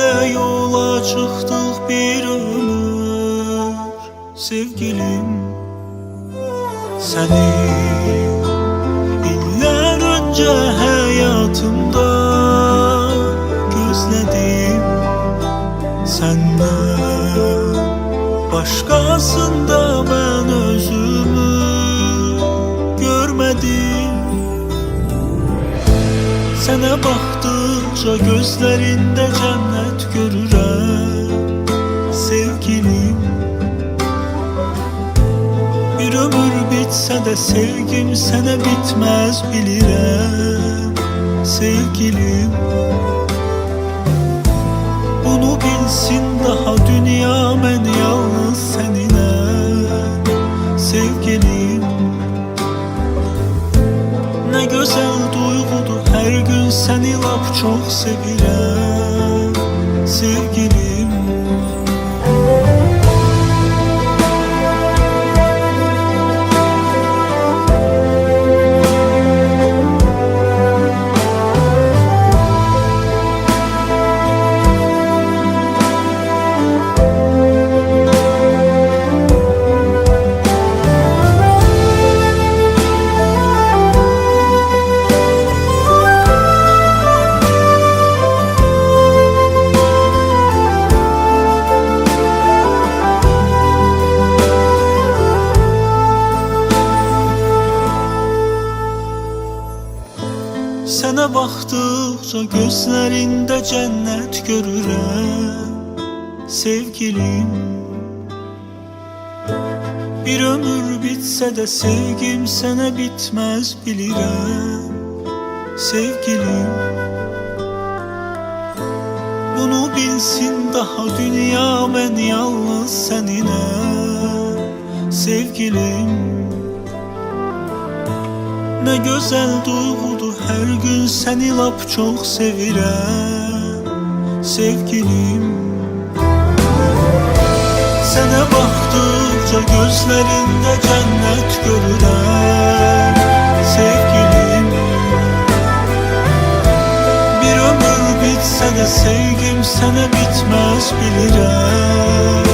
birlikte yola çıktık bir ömür sevgilim. Seni iller önce hayatımda gözledim. Senden başkasında ben özümü görmedim. Sənə baxdıqca gözlərində cənnət görürəm sevgilim. Bir ömür bitsə də sevgim sənə bitməz bilirəm sevgilim. Bunu bilsin daha dünya, mən yalnız səninlə sevgilim. Ne güzel duygudur her gün seni lap çok sevirəm sevgilim. Sənə baxdıqca gözlərində cənnət görürəm sevgilim. Bir ömür bitsə də sevgim sənə bitməz bilirəm sevgilim. Bunu bilsin daha dünya, mən yalnız səninlə sevgilim. Ne güzel duygudur her gün seni lap çok sevirəm sevgilim. Sənə baxdıqca gözlərində cənnət görürəm sevgilim. Bir ömür bitsə də sevgim sənə bitməz bilirəm